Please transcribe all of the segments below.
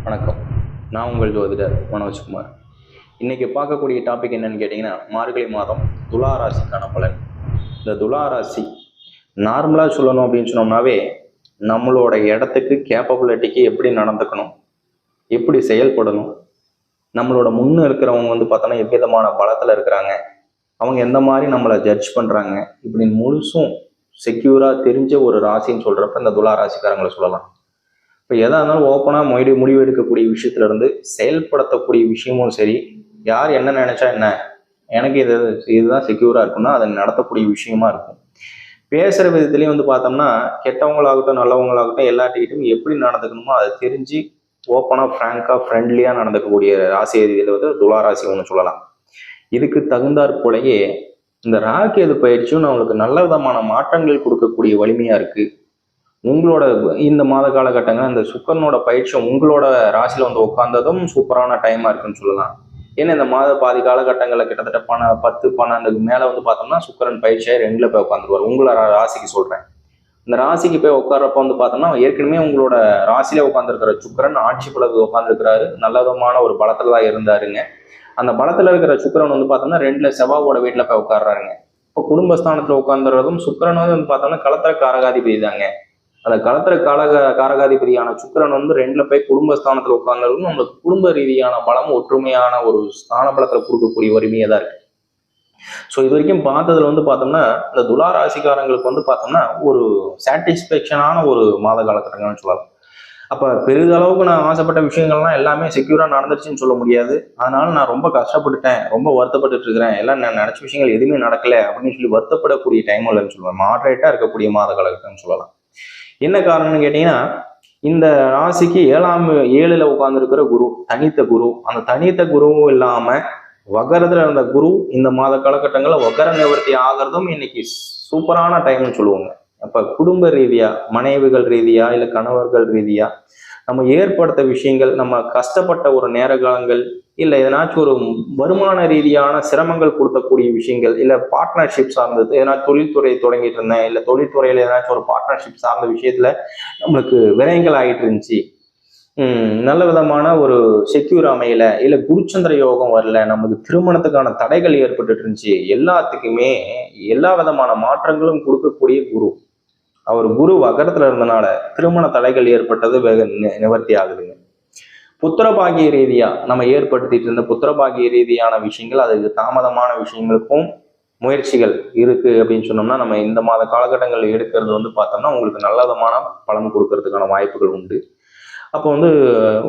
வணக்கம். நான் உங்கள் ஜோதிடர் மனோஜ்குமார். இன்றைக்கி பார்க்கக்கூடிய டாபிக் என்னென்னு கேட்டிங்கன்னா, மார்கழி மாதம் துலா ராசிக்கான பலன். இந்த துலா ராசி நார்மலாக சொல்லணும் அப்படின்னு சொன்னோம்னாவே, நம்மளோட இடத்துக்கு கேப்பபிலிட்டிக்கு எப்படி நடந்துக்கணும், எப்படி செயல்படணும், நம்மளோட முன்னே இருக்கிறவங்க பார்த்தோன்னா எவ்விதமான பலத்தில் இருக்கிறாங்க, அவங்க எந்த மாதிரி நம்மளை ஜட்ஜ் பண்ணுறாங்க, இப்படின்னு முழுசும் செக்யூராக தெரிஞ்ச ஒரு ராசின்னு சொல்கிறப்ப இந்த துலா ராசிக்காரங்களை சொல்லலாம். இப்போ எதாக இருந்தாலும் ஓப்பனாக முடிவு எடுக்கக்கூடிய விஷயத்துலேருந்து செயல்படுத்தக்கூடிய விஷயமும் சரி, யார் என்ன நினச்சா என்ன, எனக்கு இதுதான் செக்யூராக இருக்குன்னா அதை நடத்தக்கூடிய விஷயமா இருக்கும். பேசுகிற விதத்துலேயும் பார்த்தோம்னா கெட்டவங்களாகட்டும் நல்லவங்களாகட்டும் எல்லாத்துக்கிட்டும் எப்படி நடந்துக்கணுமோ அதை தெரிஞ்சு ஓப்பனாக ஃப்ராங்காக ஃப்ரெண்ட்லியாக நடந்துக்கக்கூடிய ராசி இதில் துலா ராசி ஒன்று சொல்லலாம். இதுக்கு தகுந்தாற் போலயே இந்த ராகு பயிற்சியும் நம்மளுக்கு நல்ல விதமான மாற்றங்கள் கொடுக்கக்கூடிய வலிமையாக இருக்குது. உங்களோட இந்த மாத காலகட்டங்கள் இந்த சுக்கரனோட பயிற்சி உங்களோட ராசியில் உட்கார்ந்ததும் சூப்பரான டைமாக இருக்குன்னு சொல்லலாம். ஏன்னா இந்த மாத பாதி காலகட்டங்களில் கிட்டத்தட்ட 10-12 மேலே பார்த்தோம்னா சுக்கரன் பயிற்சியாக 2ல் போய் உட்காந்துருவார். உங்களோட ராசிக்கு சொல்கிறேன். இந்த ராசிக்கு போய் உட்கார்றப்ப பார்த்தோம்னா ஏற்கனவே உங்களோட ராசியில உட்காந்துருக்கிற சுக்கரன் ஆட்சி பலகு உட்காந்துருக்கிறாரு. நல்ல விதமான ஒரு பலத்துல தான் இருந்தாருங்க. அந்த பலத்துல இருக்கிற சுக்கரன் பார்த்தோம்னா 2ல் செவ்வாவோட வீட்டில் போய் உட்காடுறாருங்க. இப்போ குடும்பஸ்தானத்தில் உட்காந்துறதும் சுக்கரன் பார்த்தோம்னா களத்திர காரகாதிபதி தாங்க. அந்த களத்திர காரகாதிபதியான சுக்கிரன் 2ல் போய் குடும்பஸ்தானத்தில் உட்கார்ந்தாலும் நம்மளுக்கு குடும்ப ரீதியான பலம் ஒற்றுமையான ஒரு ஸ்தான பலத்தை கொடுக்கக்கூடிய வலிமையாக தான் இருக்கு. ஸோ இது வரைக்கும் பார்த்ததுல பார்த்தோம்னா இந்த துலா ராசிக்காரங்களுக்கு பார்த்தோம்னா ஒரு சாட்டிஸ்பேக்ஷனான ஒரு மாத காலகட்டங்கள்னு சொல்லலாம். அப்போ பெரிதளவுக்கு நான் ஆசைப்பட்ட விஷயங்கள்லாம் எல்லாமே செக்யூராக நடந்துருச்சுன்னு சொல்ல முடியாது. அதனால நான் ரொம்ப கஷ்டப்பட்டுட்டேன், ரொம்ப வருத்தப்பட்டு இருக்கிறேன், எல்லாம் நான் நினச்ச விஷயங்கள் எதுவுமே நடக்கலை அப்படின்னு சொல்லி வருத்தப்படக்கூடிய டைம் இல்லைன்னு சொல்லுவேன். மாடரேட்டாக இருக்கக்கூடிய மாத காலகட்டம்னு சொல்லலாம். என்ன காரணம்னு கேட்டீங்கன்னா, இந்த ராசிக்கு 7ல் உட்கார்ந்துருக்கிற குரு, தனித்த குரு. அந்த தனித்த குருவும் இல்லாம வகரத்துல இருந்த குரு இந்த மாத காலகட்டங்களில் வகர நிவர்த்தி ஆகிறதும் இன்னைக்கு சூப்பரான டைம்னு சொல்லுவாங்க. அப்ப குடும்ப ரீதியா, மனைவிகள் ரீதியா, இல்ல கணவர்கள் ரீதியா நம்ம ஏற்படுத்த விஷயங்கள், நம்ம கஷ்டப்பட்ட ஒரு நேர காலங்கள், இல்லை எதனாச்சும் ஒரு வருமான ரீதியான சிரமங்கள் கொடுக்கக்கூடிய விஷயங்கள், இல்லை பார்ட்னர்ஷிப் சார்ந்தது, எதனாச்சும் தொழில்துறை தொடங்கிட்டு இருந்தேன், இல்லை தொழில்துறையில ஏதாச்சும் ஒரு பார்ட்னர்ஷிப் சார்ந்த விஷயத்துல நம்மளுக்கு விரயங்கள் ஆகிட்டு இருந்துச்சு, நல்ல விதமான ஒரு செக்யூர் அமையல, இல்லை குருச்சந்திர யோகம் வரல, நமக்கு திருமணத்துக்கான தடைகள் ஏற்பட்டு இருந்துச்சு, எல்லாத்துக்குமே எல்லா விதமான மாற்றங்களும் கொடுக்கக்கூடிய குரு. அவர் குரு வகரத்துல இருந்தனால திருமண தடைகள் ஏற்பட்டது வெகு நிவர்த்தி ஆகுதுங்க. புத்திரபாகிய ரீதியா நம்ம ஏற்படுத்திட்டு இருந்த புத்திரபாகிய ரீதியான விஷயங்கள், அதுக்கு தாமதமான விஷயங்களுக்கும் முயற்சிகள் இருக்கு அப்படின்னு சொன்னோம்னா, நம்ம இந்த மாத காலகட்டங்கள் எடுக்கிறது பார்த்தோம்னா உங்களுக்கு நல்ல விதமான பலன் கொடுக்கறதுக்கான வாய்ப்புகள் உண்டு. அப்போ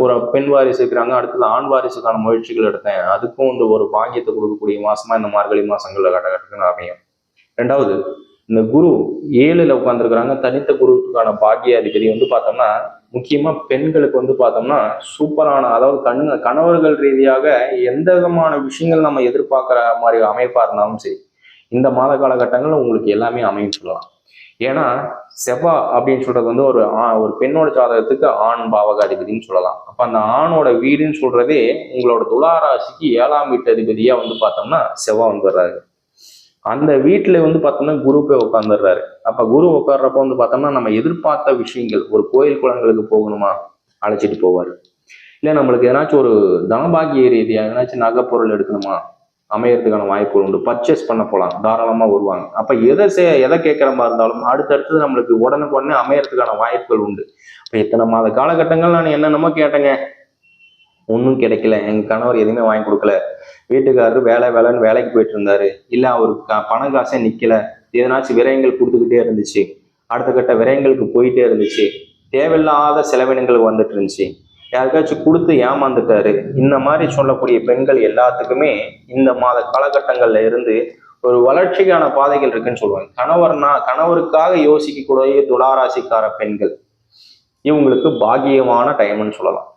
ஒரு பெண் வாரிசு இருக்கிறாங்க, அடுத்தது ஆண் வாரிசுக்கான முயற்சிகள் எடுத்தேன், அதுக்கும் ஒரு பாக்கியத்தை கொடுக்கக்கூடிய மாசமா இந்த மார்கழி மாசங்கள்ல கட்டகட்டங்கள் அமையும். 2வது, இந்த குரு 7ல் உட்காந்துருக்கிறாங்க. தனித்த குருவுக்கான பாக்கிய அதிபதி பார்த்தோம்னா முக்கியமா பெண்களுக்கு பார்த்தோம்னா சூப்பரான, அதாவது கணவர்கள் ரீதியாக எந்த விதமான விஷயங்கள் நம்ம எதிர்பார்க்குற மாதிரி அமைப்பா இருந்தாலும் சரி, இந்த மாத காலகட்டங்கள்ல உங்களுக்கு எல்லாமே அமையும் சொல்லலாம். ஏன்னா செவ்வா அப்படின்னு சொல்றது ஒரு பெண்ணோட ஜாதகத்துக்கு ஆண் பாவகாதிபதினு சொல்லலாம். அப்ப அந்த ஆணோட வீடுன்னு சொல்றதே உங்களோட துலா ராசிக்கு 7ஆம் வீட்டு அதிபதியா பார்த்தோம்னா செவ்வா வர்றாரு. அந்த வீட்டுல பார்த்தோம்னா குரு போய் உட்காந்துடுறாரு. அப்ப குரு உட்கார்றப்ப பார்த்தோம்னா நம்ம எதிர்பார்த்த விஷயங்கள், ஒரு கோயில் குளங்களுக்கு போகணுமா அழைச்சிட்டு போவார், இல்லை நம்மளுக்கு ஏதாச்சும் ஒரு தனபாகிய ரீதியா ஏதாச்சும் நகைப்பொருள் எடுக்கணுமா அமையறதுக்கான வாய்ப்புகள் உண்டு. பர்ச்சேஸ் பண்ண போகலாம், தாராளமா வருவாங்க. அப்ப எதை கேட்குற மாதிரி இருந்தாலும் அடுத்தடுத்தது நம்மளுக்கு உடனே அமையறதுக்கான வாய்ப்புகள் உண்டு. இப்போ இத்தனை மாத காலகட்டங்கள் நான் என்னென்னமோ கேட்டேங்க, ஒன்றும் கிடைக்கல, எங்க கணவர் எதுவுமே வாங்கி கொடுக்கல, வீட்டுக்காரரு வேலைன்னு வேலைக்கு போயிட்டு இருந்தாரு, இல்லை அவருக்கு பணம் காசே நிக்கல, எதனாச்சும் விரயங்கள் கொடுத்துக்கிட்டே இருந்துச்சு, அடுத்த கட்ட விரயங்களுக்கு போயிட்டே இருந்துச்சு, தேவையில்லாத செலவினங்கள் வந்துட்டு இருந்துச்சு, யாருக்காச்சும் கொடுத்து ஏமாந்துட்டாரு. இந்த மாதிரி சொல்லக்கூடிய பெண்கள் எல்லாத்துக்குமே இந்த மாத காலகட்டங்கள்ல இருந்து ஒரு வளர்ச்சிக்கான பாதைகள் இருக்குன்னு சொல்லுவாங்க. கணவருக்காக யோசிக்கக்கூடிய துளாராசிக்கார பெண்கள் இவங்களுக்கு பாக்கியமான டைம்னு சொல்லலாம்.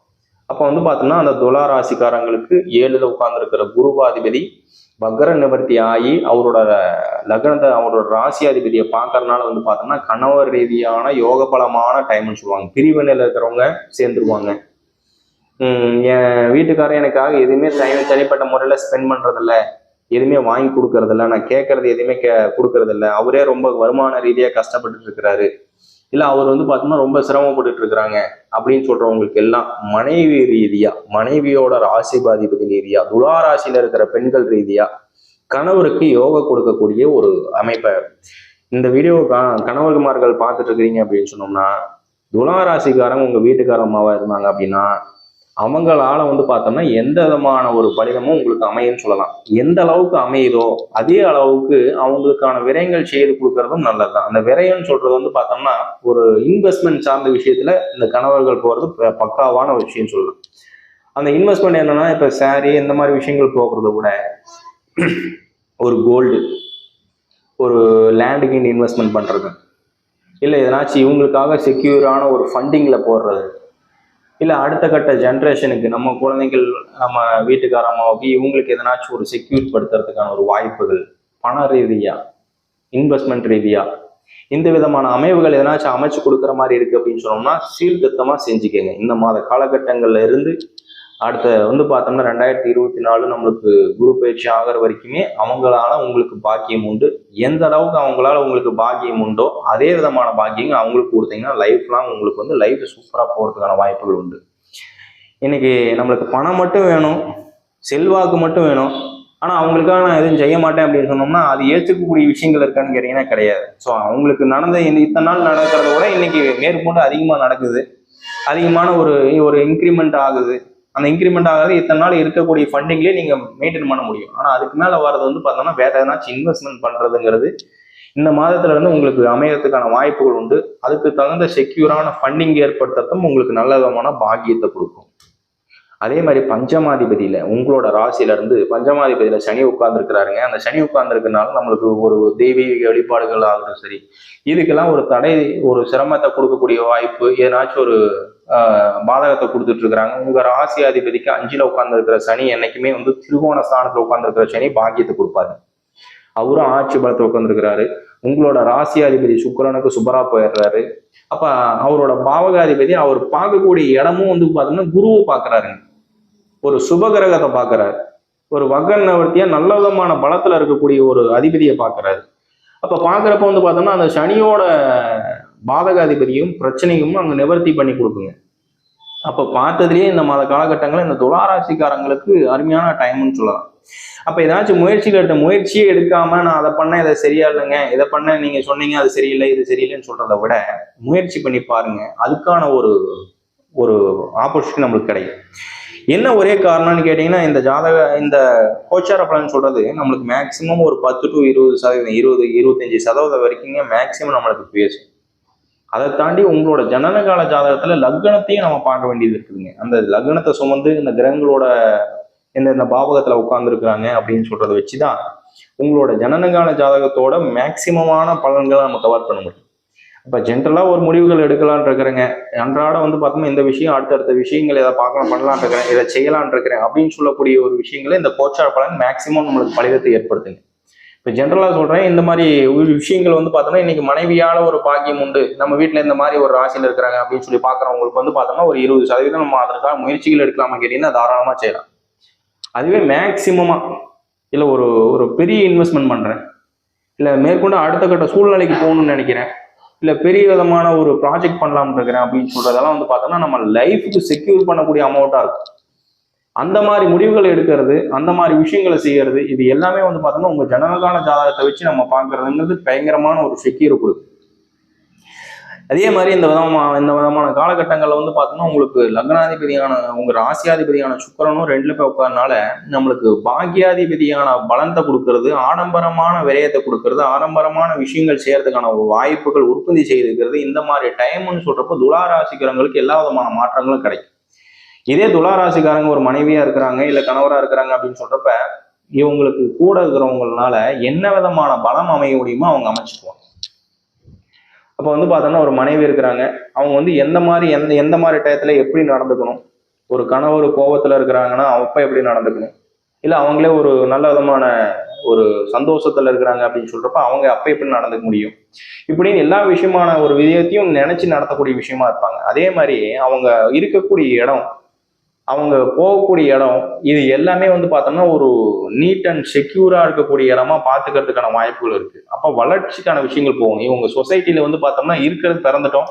அப்போ பார்த்தோம்னா அந்த துலா ராசிக்காரங்களுக்கு 7ல் உட்கார்ந்துருக்கிற குருவாதிபதி வக்ர நிவர்த்தி ஆகி அவரோட லக்னத்தை, அவரோட ராசியாதிபதியை பார்க்கறதுனால பார்த்தோம்னா கணவர் ரீதியான யோக பலமான டைம்னு சொல்லுவாங்க. பிரிவினையில் இருக்கிறவங்க சேர்ந்துருவாங்க. என் வீட்டுக்காரர் எனக்காக எதுவுமே தனிப்பட்ட முறையில் ஸ்பெண்ட் பண்ணுறதில்ல, எதுவுமே வாங்கி கொடுக்கறதில்ல, நான் கேட்கறது எதுவுமே கொடுக்கறதில்ல, அவரே ரொம்ப வருமான ரீதியாக கஷ்டப்பட்டு இருக்கிறாரு, இல்லை அவர் வந்து பார்த்தோம்னா ரொம்ப சிரமப்பட்டுட்டு இருக்கிறாங்க அப்படின்னு சொல்றவங்களுக்கு எல்லாம் மனைவி ரீதியா, மனைவியோட ராசிபாதிபதி ரீதியா, துலா ராசியில இருக்கிற பெண்கள் ரீதியா கணவருக்கு யோகா கொடுக்கக்கூடிய ஒரு அமைப்பை இந்த வீடியோ கணவர்மார்கள் பார்த்துட்டு இருக்கிறீங்க அப்படின்னு சொன்னோம்னா, துலா ராசிக்காரங்க உங்க வீட்டுக்காரமாவா இருந்தாங்க அப்படின்னா அவங்களால வந்து பார்த்தோம்னா எந்த விதமான ஒரு பலிதமும் உங்களுக்கு அமையும்னு சொல்லலாம். எந்த அளவுக்கு அமையுதோ அதே அளவுக்கு அவங்களுக்கான விரயங்கள் செய்து கொடுக்கறதும் நல்லதுதான். அந்த விரயம்னு சொல்றது வந்து பார்த்தோம்னா ஒரு இன்வெஸ்ட்மெண்ட் சார்ந்த விஷயத்துல இந்த கணவர்கள் போறது பக்காவான ஒரு விஷயம் சொல்லலாம். அந்த இன்வெஸ்ட்மெண்ட் என்னன்னா இப்ப சாரி இந்த மாதிரி விஷயங்கள் போகிறத விட ஒரு கோல்டு, ஒரு லேண்டுக்கு இன்வெஸ்ட்மெண்ட் பண்றது, இல்லை எதனாச்சும் இவங்களுக்காக செக்யூரான ஒரு ஃபண்டிங்ல போடுறது, இல்லை அடுத்த கட்ட ஜென்ரேஷனுக்கு நம்ம குழந்தைகள் நம்ம வீட்டுக்கார அம்மாவுக்கு இவங்களுக்கு எதனாச்சும் ஒரு செக்யூர் படுத்துறதுக்கான ஒரு வாய்ப்புகள் பண ரீதியா, இன்வெஸ்ட்மெண்ட் ரீதியா இந்த விதமான அமைவுகள் எதனாச்சும் அமைச்சு கொடுக்குற மாதிரி இருக்கு அப்படின்னு சொன்னோம்னா சீர்திருத்தமா செஞ்சுக்கங்க. இந்த மாத காலகட்டங்கள்ல இருந்து அடுத்த வந்து பார்த்தோம்னா 2024 நம்மளுக்கு குரு பயிற்சி ஆகிற வரைக்குமே அவங்களால உங்களுக்கு பாக்கியம் உண்டு. எந்த அளவுக்கு அவங்களால உங்களுக்கு பாக்கியம் உண்டோ அதே விதமான பாக்கியம் அவங்களுக்கு கொடுத்தீங்கன்னா லைஃப் லாங் உங்களுக்கு வந்து லைஃப் சூப்பரா போறதுக்கான வாய்ப்புகள் உண்டு. இன்னைக்கு நம்மளுக்கு பணம் மட்டும் வேணும், செல்வாக்கு மட்டும் வேணும், ஆனா அவங்களுக்காக நான் எதுவும் செய்ய மாட்டேன் அப்படின்னு சொன்னோம்னா அது ஏற்றுக்கக்கூடிய விஷயங்கள் இருக்கான்னு கேட்டீங்கன்னா கிடையாது. ஸோ அவங்களுக்கு நடந்த இத்தனை நாள் நடக்கிறத விட இன்னைக்கு மேற்கொண்டு அதிகமா நடக்குது, அதிகமான ஒரு ஒரு இன்க்ரிமெண்ட் ஆகுது. அந்த இன்க்ரிமெண்ட் ஆகாது இத்தனை நாள் இருக்கக்கூடிய ஃபண்டிங்லேயே நீங்க மெயின்டைன் பண்ண முடியும். ஆனா அதுக்கு மேல வர்றது வந்து பார்த்தோம்னா வேற எதனாச்சும் இன்வெஸ்ட்மெண்ட் பண்றதுங்கிறது இந்த மாதத்துல இருந்து உங்களுக்கு அமையறதுக்கான வாய்ப்புகள் உண்டு. அதுக்கு தகுந்த செக்யூரான ஃபண்டிங் ஏற்படுத்துறதும் உங்களுக்கு நல்ல விதமான பாக்கியத்தை கொடுக்கும். அதே மாதிரி பஞ்சமாதிபதியில உங்களோட ராசியில இருந்து பஞ்சமாதிபதியில சனி உட்கார்ந்துருக்கிறாருங்க. அந்த சனி உட்கார்ந்துருக்கனால நம்மளுக்கு ஒரு தெய்வீக வழிபாடுகள் ஆகட்டும் சரி, இதுக்கெல்லாம் ஒரு தடை, ஒரு சிரமத்தை கொடுக்கக்கூடிய வாய்ப்பு, ஏதாச்சும் ஒரு பாதகத்தை கொடுத்துட்டு இருக்கிறாங்க. உங்க ராசி அதிபதிக்கு 5ல உட்கார்ந்து இருக்கிற சனி என்னைக்குமே வந்து திருகோண ஸ்தானத்துல உட்கார்ந்து இருக்கிற சனி பாக்கியத்தை கொடுப்பாரு. அவரும் ஆட்சி பலத்தை உட்கார்ந்துருக்கிறாரு. உங்களோட ராசி அதிபதி சுக்கிரனுக்கு சுபரா போயிடுறாரு. அப்ப அவரோட பாவகாதிபதி அவர் பார்க்கக்கூடிய இடமும் வந்து பாத்தீங்கன்னா குருவை பாக்குறாருங்க. ஒரு சுபகிரகத்தை பாக்குறாரு. ஒரு வகன் நவர்த்தியா நல்ல விதமான பலத்துல இருக்கக்கூடிய ஒரு அதிபதியை பாக்குறாரு. அப்ப பாக்குறப்ப வந்து பார்த்தோம்னா அந்த சனியோட பாதகாதிபதியும் பிரச்சனையும் அங்க நிவர்த்தி பண்ணி கொடுக்குங்க. அப்ப பார்த்ததுலயே இந்த மாத காலகட்டங்களில் இந்த துளாராசிக்காரங்களுக்கு அருமையான டைம்னு சொல்லலாம். அப்ப ஏதாச்சும் முயற்சியே எடுக்காம நான் அதை பண்ண இதை சரியா இல்லைங்க, இதை பண்ண நீங்க சொன்னீங்க அது சரியில்லை இது சரியில்லைன்னு சொல்றதை விட முயற்சி பண்ணி பாருங்க, அதுக்கான ஒரு ஒரு ஆப்பர்ச்சுனிட்டி நம்மளுக்கு கிடைக்கும். என்ன ஒரே காரணம்னு கேட்டீங்கன்னா இந்த கோச்சார பலன் சொல்றது நம்மளுக்கு மேக்சிமம் ஒரு 10 to 20%, 20-25% வரைக்குங்க மேக்சிமம் நம்மளுக்கு பேசும். அதை தாண்டி உங்களோட ஜனனகால ஜாதகத்துல லக்னத்தையும் நம்ம பார்க்க வேண்டியது இருக்குதுங்க. அந்த லக்னத்தை சுமந்து இந்த கிரகங்களோட இந்த பாவகத்துல உட்கார்ந்துருக்காங்க அப்படின்னு சொல்றதை வச்சுதான் உங்களோட ஜனனகால ஜாதகத்தோட மேக்சிமமான பலன்களை நம்ம கவர் பண்ண முடியும். இப்ப ஜென்ரலா ஒரு முடிவுகள் எடுக்கலான் இருக்கிறேங்க, அன்றாட வந்து பார்த்தோம்னா இந்த விஷயம் அடுத்தடுத்த விஷயங்கள் இதை பார்க்கலாம் பண்ணலான் இருக்கிறேன், இதை செய்யலான் இருக்கிறேன் அப்படின்னு சொல்லக்கூடிய ஒரு விஷயங்களை இந்த கோச்சார பலன் மேக்சிமம் நம்மளுக்கு பலிதத்தை ஏற்படுத்துங்க. இப்போ ஜென்ரலாக சொல்கிறேன், இந்த மாதிரி விஷயங்கள் வந்து பார்த்தோம்னா இன்னைக்கு மனைவியால் ஒரு பாக்கியம் உண்டு, நம்ம வீட்டில் இந்த மாதிரி ஒரு ராசியில் இருக்கிறாங்க அப்படின்னு சொல்லி பார்க்குறவங்களுக்கு வந்து பார்த்தோம்னா ஒரு 20% நம்ம அதற்காக முயற்சிகள் எடுக்கலாமா கேட்டீங்கன்னா தாராளமாக செய்யலாம். அதுவே மேக்சிமமாக இல்லை ஒரு ஒரு பெரிய இன்வெஸ்ட்மெண்ட் பண்ணுறேன், இல்லை மேற்கொண்டு அடுத்த கட்ட சூழ்நிலைக்கு போகணும்னு நினைக்கிறேன், இல்லை பெரிய விதமான ஒரு ப்ராஜெக்ட் பண்ணலாம்னு இருக்கிறேன் அப்படின்னு சொல்கிறதெல்லாம் வந்து பார்த்தோம்னா நம்ம லைஃபுக்கு செக்யூர் பண்ணக்கூடிய அமௌண்ட்டாக இருக்கும். அந்த மாதிரி முடிவுகளை எடுக்கிறது, அந்த மாதிரி விஷயங்களை செய்யறது, இது எல்லாமே வந்து பார்த்தோம்னா உங்க ஜனனகால ஜாதகத்தை வச்சு நம்ம பார்க்கறதுங்கிறது பயங்கரமான ஒரு செக்யூர் கொடுக்கும். அதே மாதிரி இந்த விதமான காலகட்டங்களில் வந்து பார்த்தோம்னா உங்களுக்கு லக்னாதிபதியான உங்க ராசியாதிபதியான சுக்கிரனும் 2ல போய் உட்காரனால நம்மளுக்கு பாக்கியாதிபதியான பலத்தை கொடுக்கறது, ஆடம்பரமான விரயத்தை கொடுக்கறது, ஆடம்பரமான விஷயங்கள் செய்யறதுக்கான வாய்ப்புகள் உற்பத்தி செய்திருக்கிறது. இந்த மாதிரி டைம்னு சொல்றப்போ துளாராசிக்காரங்களுக்கு எல்லா விதமான மாற்றங்களும் கிடைக்கும். இதே துளாராசிக்காரங்க ஒரு மனைவியா இருக்கிறாங்க இல்ல கணவரா இருக்கிறாங்க அப்படின்னு சொல்றப்ப இவங்களுக்கு கூட இருக்கிறவங்களால என்ன விதமான பலம் அமைய முடியுமோ அவங்க அமைச்சுக்குவாங்க. அப்ப வந்து பார்த்தோம்னா ஒரு மனைவி இருக்கிறாங்க, அவங்க வந்து எந்த மாதிரி டயத்துல எப்படி நடந்துக்கணும், ஒரு கணவர் கோபத்துல இருக்கிறாங்கன்னா அப்ப எப்படி நடந்துக்கணும், இல்ல அவங்களே ஒரு நல்ல விதமான ஒரு சந்தோஷத்துல இருக்கிறாங்க அப்படின்னு சொல்றப்ப அவங்க அப்ப எப்படி நடந்துக்க முடியும், இப்படின்னு எல்லா விஷயமான ஒரு விதத்தையும் நினைச்சு நடத்தக்கூடிய விஷயமா இருப்பாங்க. அதே மாதிரி அவங்க இருக்கக்கூடிய இடம், அவங்க போகக்கூடிய இடம் இது எல்லாமே வந்து பார்த்தோம்னா ஒரு நீட் அண்ட் செக்யூரா இருக்கக்கூடிய இடமா பார்த்துக்கிறதுக்கான வாய்ப்புகள் இருக்கு. அப்போ வளர்ச்சிக்கான விஷயங்கள் போகணும். இவங்க சொசைட்டில வந்து பார்த்தோம்னா இருக்கிறது பிறந்துட்டோம்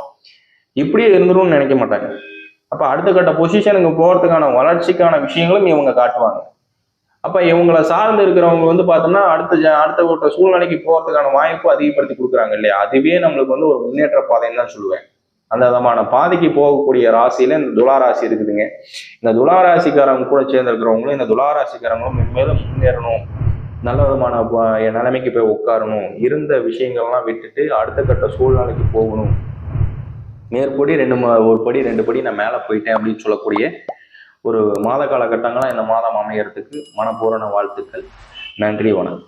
இப்படியே இருந்துரும்னு நினைக்க மாட்டாங்க. அப்ப அடுத்த கட்ட பொசிஷனுக்கு போறதுக்கான வளர்ச்சிக்கான விஷயங்களும் இவங்க காட்டுவாங்க. அப்ப இவங்களை சார்ந்து இருக்கிறவங்க வந்து பார்த்தோம்னா அடுத்த ஒரு சூழ்நிலைக்கு போறதுக்கான வாய்ப்பு அதிகப்படுத்தி கொடுக்குறாங்க இல்லையா? அதுவே நம்மளுக்கு வந்து ஒரு முன்னேற்ற பாதைன்னு தான் சொல்லுவேன். அந்த விதமான பாதைக்கு போகக்கூடிய ராசியில இந்த துலா ராசி இருக்குதுங்க. இந்த துலா ராசிக்காரங்க கூட சேர்ந்து இருக்கிறவங்களும் இந்த துலா ராசிக்காரங்களும் மென்மேலும் முன்னேறணும், நல்ல விதமான நிலைமைக்கு போய் உட்காரணும், இருந்த விஷயங்கள்லாம் விட்டுட்டு அடுத்த கட்ட சூழ்நிலைக்கு போகணும், மேற்படி ஒரு படி 2 படி நான் மேலே போயிட்டேன் அப்படின்னு சொல்லக்கூடிய ஒரு மாத காலகட்டங்களாக இந்த மாதம் அமையறதுக்கு மனப்பூரண வாழ்த்துக்கள். நன்றி, வணக்கம்.